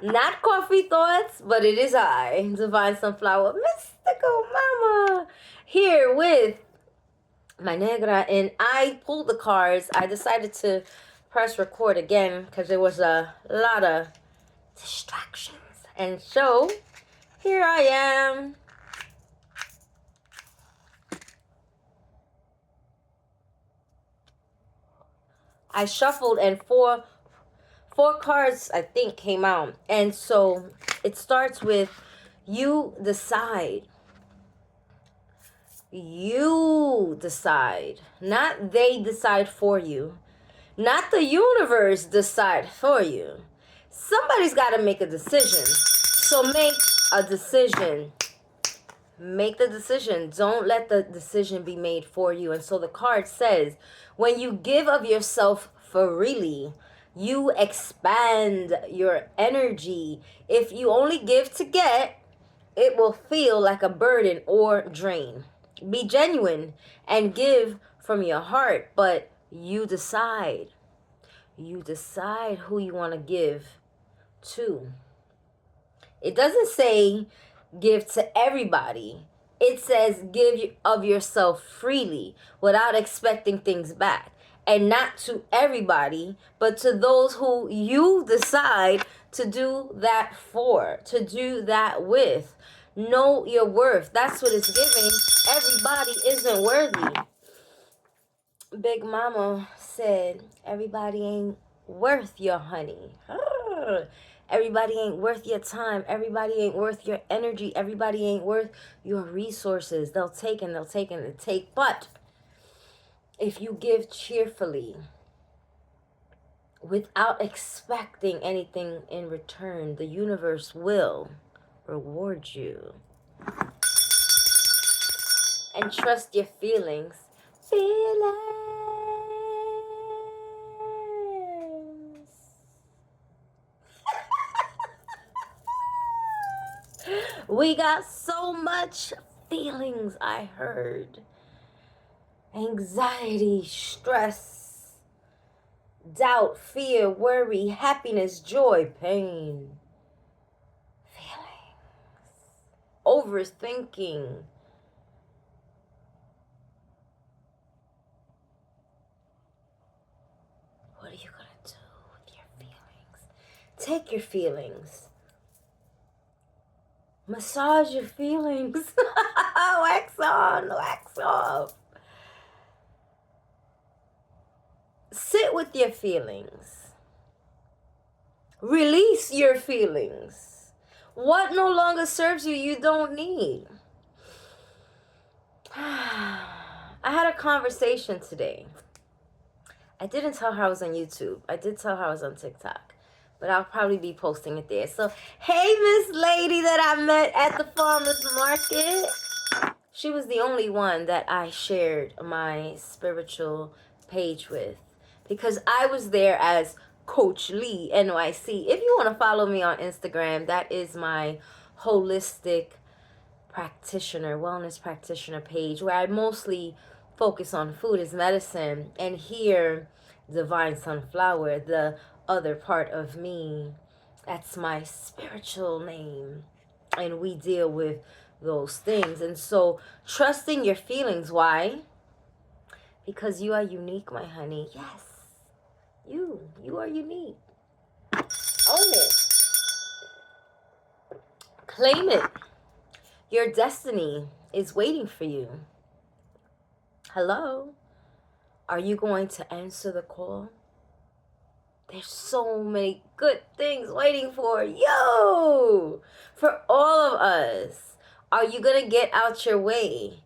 Not coffee thoughts, but it is I, Divine Sunflower, Mystical Mama, here with my negra, and I pulled the cards. I decided to press record again because there was a lot of distractions. And so, here I am. I shuffled and four cards I think came out. And so it starts with you decide. You decide. Not they decide for you. Not the universe decide for you. Somebody's got to make a decision. So make a decision. Make the decision. Don't let the decision be made for you. And so the card says, when you give of yourself freely, you expand your energy. If you only give to get, it will feel like a burden or drain. Be genuine and give from your heart, but you decide. You decide who you want to give to. It doesn't say give to everybody. It says give of yourself freely without expecting things back. And not to everybody, but to those who you decide to do that for, to do that with. Know your worth. That's what it's giving. Everybody isn't worthy. Big Mama said, everybody ain't worth your honey. Everybody ain't worth your time. Everybody ain't worth your energy. Everybody ain't worth your resources. They'll take and they'll take and they'll take. But if you give cheerfully, without expecting anything in return, the universe will reward you. And trust your feelings. Feelings. We got so much feelings, I heard. Anxiety, stress, doubt, fear, worry, happiness, joy, pain. Feelings. Overthinking. What are you going to do with your feelings? Take your feelings. Massage your feelings. Wax on, wax off. Sit with your feelings. Release your feelings. What no longer serves you, you don't need. I had a conversation today. I didn't tell her I was on YouTube. I did tell her I was on TikTok. But I'll probably be posting it there. So, hey, Miss Lady that I met at the farmer's market. She was the only one that I shared my spiritual page with. Because I was there as Coach Lee NYC. If you want to follow me on Instagram, that is my holistic practitioner, wellness practitioner page, where I mostly focus on food as medicine. And here, Divine Sunflower, the other part of me, that's my spiritual name. And we deal with those things. And so, trusting your feelings. Why? Because you are unique, my honey. Yes. You are unique. Own it. Claim it. Your destiny is waiting for you. Hello? Are you going to answer the call? There's so many good things waiting for you. For all of us. Are you going to get out your way?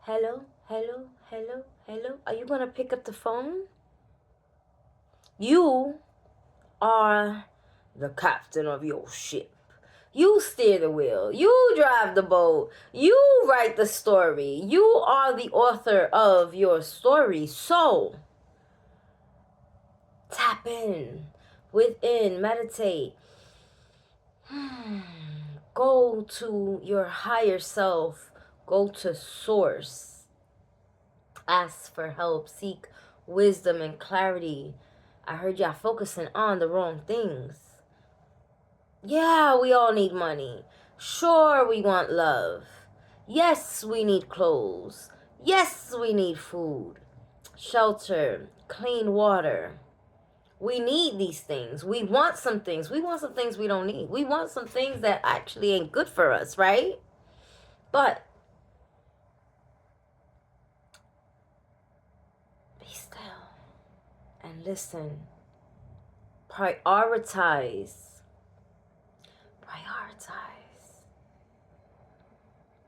Hello? Hello? Hello? Hello? Are you going to pick up the phone? You are the captain of your ship. You steer the wheel. You drive the boat. You write the story. You are the author of your story. So, tap in, within, meditate. Go to your higher self. Go to source. Ask for help. Seek wisdom and clarity. I heard y'all focusing on the wrong things. Yeah, we all need money. Sure, we want love. Yes, we need clothes. Yes, we need food, shelter, clean water. We need these things. We want some things. We want some things we don't need. We want some things that actually ain't good for us, right? But be still and listen. Prioritize. Prioritize.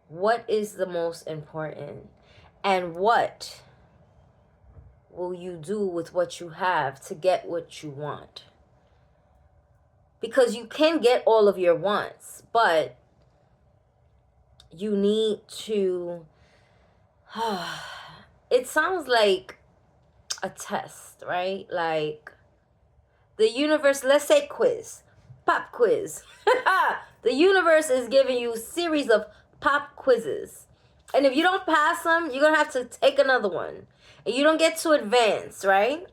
What is the most important? And what will you do with what you have to get what you want? Because you can get all of your wants, but you need to it sounds like a test, right? Like the universe, let's say quiz, pop quiz. The universe is giving you a series of pop quizzes. And if you don't pass them, you're going to have to take another one. And you don't get to advance, right?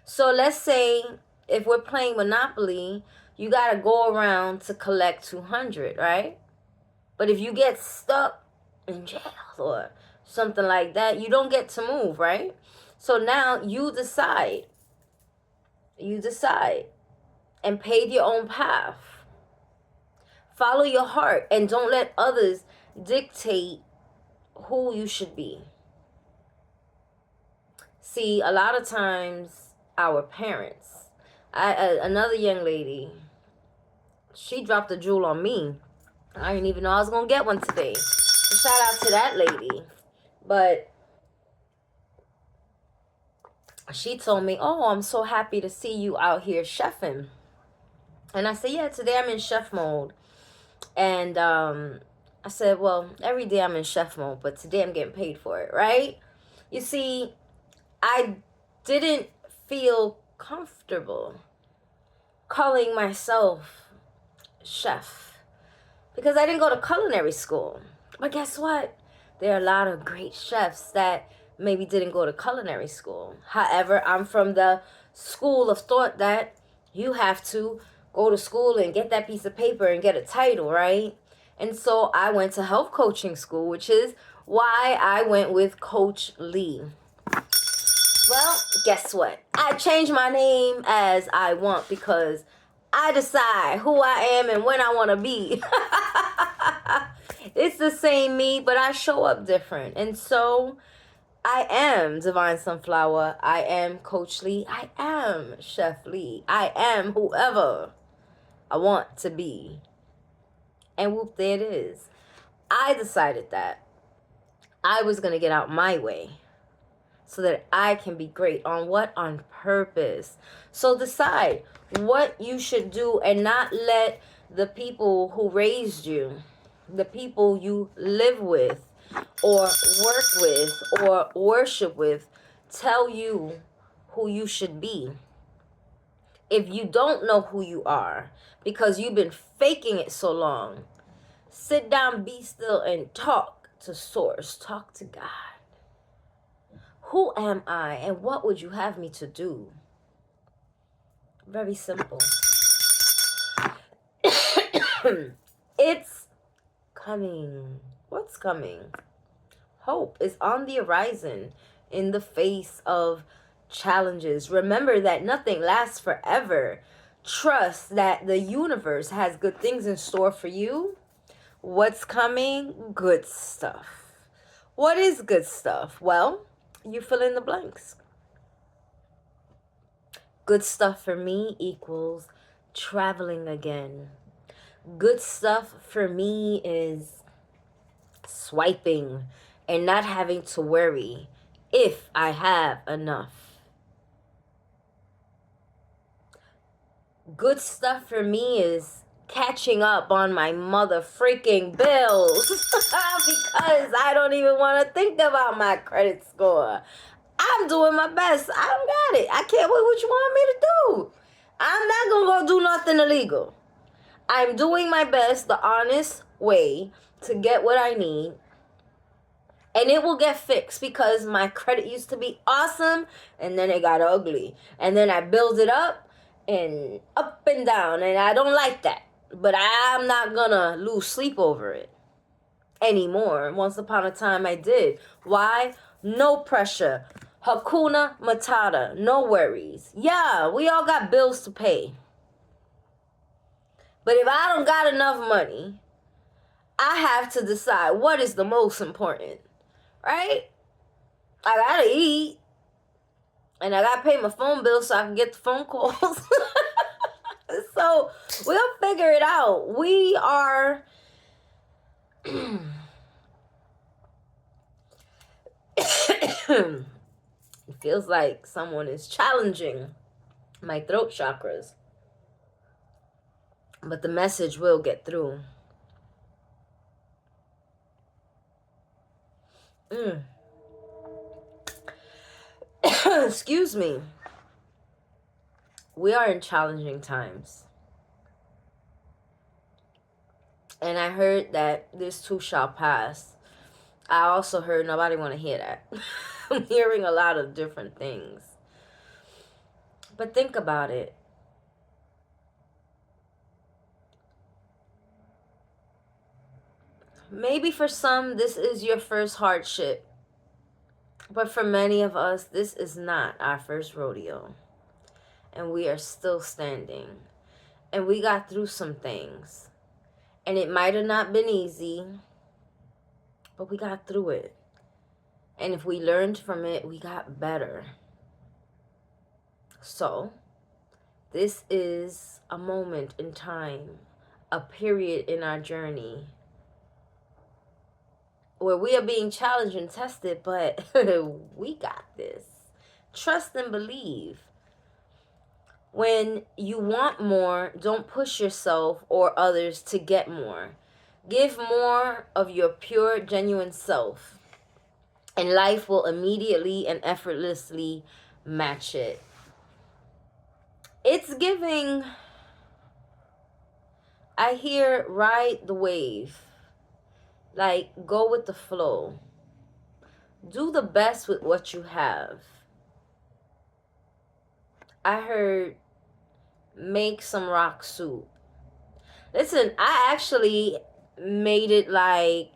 So let's say if we're playing Monopoly, you got to go around to collect 200, right? But if you get stuck in jail or something like that, you don't get to move, right? So now you decide. You decide and pave your own path. Follow your heart and don't let others dictate who you should be. See, a lot of times our parents, another young lady, she dropped a jewel on me. I didn't even know I was going to get one today. So shout out to that lady. But she told me, oh, I'm so happy to see you out here chefing. And I said, yeah, today I'm in chef mode. And I said, well, every day I'm in chef mode, but today I'm getting paid for it, right? You see, I didn't feel comfortable calling myself chef because I didn't go to culinary school. But guess what? There are a lot of great chefs that maybe didn't go to culinary school. However, I'm from the school of thought that you have to go to school and get that piece of paper and get a title, right? And so I went to health coaching school, which is why I went with Coach Lee. Well, guess what? I changed my name as I want because I decide who I am and when I want to be. It's the same me, but I show up different. And so I am Divine Sunflower. I am Coach Lee. I am Chef Lee. I am whoever I want to be. And whoop, there it is. I decided that I was going to get out my way so that I can be great. On what? On purpose. So decide what you should do and not let the people who raised you, the people you live with or work with or worship with, tell you who you should be. If you don't know who you are because you've been faking it so long, sit down, be still, and talk to Source. Talk to God. Who am I and what would you have me to do? Very simple. It's coming. What's coming? Hope is on the horizon in the face of challenges. Remember that nothing lasts forever. Trust that the universe has good things in store for you. What's coming? Good stuff. What is good stuff? Well, you fill in the blanks. Good stuff for me equals traveling again. Good stuff for me is swiping and not having to worry if I have enough. Good stuff for me is catching up on my mother freaking bills because I don't even want to think about my credit score. I'm doing my best. I don't got it. I can't wait. What you want me to do? I'm not going to go do nothing illegal. I'm doing my best the honest way to get what I need. And it will get fixed because my credit used to be awesome and then it got ugly. And then I built it up and up and down, and I don't like that. But I'm not gonna lose sleep over it anymore. Once upon a time I did. Why? No pressure. Hakuna Matata. No worries. Yeah, we all got bills to pay. But if I don't got enough money, I have to decide what is the most important. Right? I gotta eat. And I gotta pay my phone bill so I can get the phone calls. So we'll figure it out. We are it feels like someone is challenging my throat chakras. But the message will get through. Excuse me. We are in challenging times. And I heard that this too shall pass. I also heard nobody want to hear that. I'm hearing a lot of different things. But think about it. Maybe for some, this is your first hardship. But for many of us, this is not our first rodeo. And we are still standing. And we got through some things. And it might have not been easy, but we got through it. And if we learned from it, we got better. So, this is a moment in time, a period in our journey where we are being challenged and tested, but we got this. Trust and believe. When you want more, don't push yourself or others to get more. Give more of your pure, genuine self, and life will immediately and effortlessly match it. It's giving, I hear, ride the wave. Like, go with the flow. Do the best with what you have. I heard, make some rock soup. Listen, I actually made it like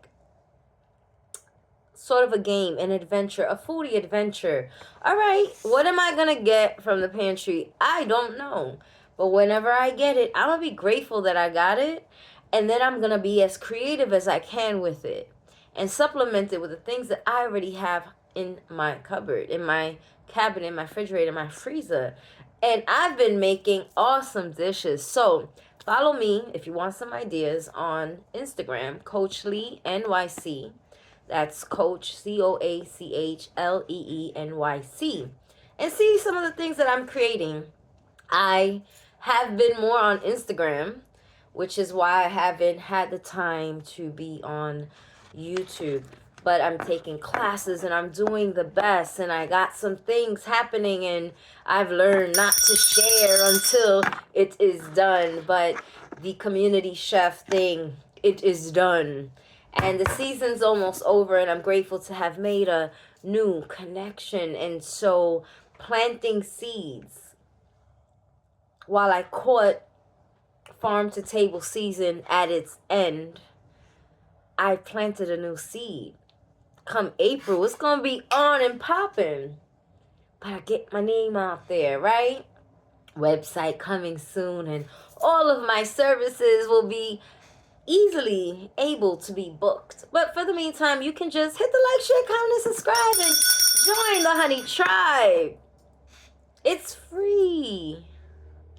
sort of a game, an adventure, a foodie adventure. All right, what am I going to get from the pantry? I don't know. But whenever I get it, I'm going to be grateful that I got it. And then I'm going to be as creative as I can with it. And supplement it with the things that I already have in my cupboard, in my cabinet, in my refrigerator, in my freezer. And I've been making awesome dishes. So follow me if you want some ideas on Instagram, Coach Lee NYC. That's Coach CoachLeeNYC. And see some of the things that I'm creating. I have been more on Instagram, which is why I haven't had the time to be on YouTube. But I'm taking classes and I'm doing the best, and I got some things happening, and I've learned not to share until it is done. But the community chef thing, it is done. And the season's almost over, and I'm grateful to have made a new connection. And so planting seeds, while I caught farm to table season at its end, I planted a new seed. Come April, it's going to be on and popping. But I get my name out there, right? Website coming soon, and all of my services will be easily able to be booked. But for the meantime, you can just hit the like, share, comment, and subscribe, and join the Honey Tribe. It's free.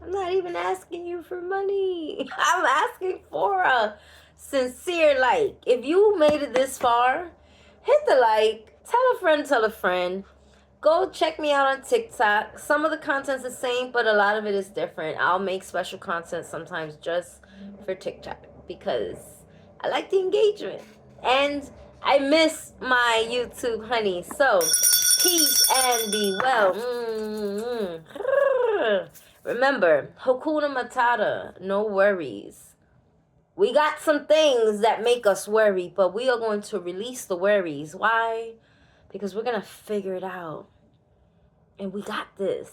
I'm not even asking you for money. I'm asking for a sincere like. If you made it this far, hit the like, tell a friend, tell a friend. Go check me out on TicToc. Some of the content's the same, but a lot of it is different. I'll make special content sometimes just for TikTok because I like the engagement. And I miss my YouTube, honey. So, peace and be well. Remember, Hakuna Matata, no worries. We got some things that make us worry, but we are going to release the worries. Why? Because we're going to figure it out. And we got this.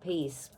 Peace.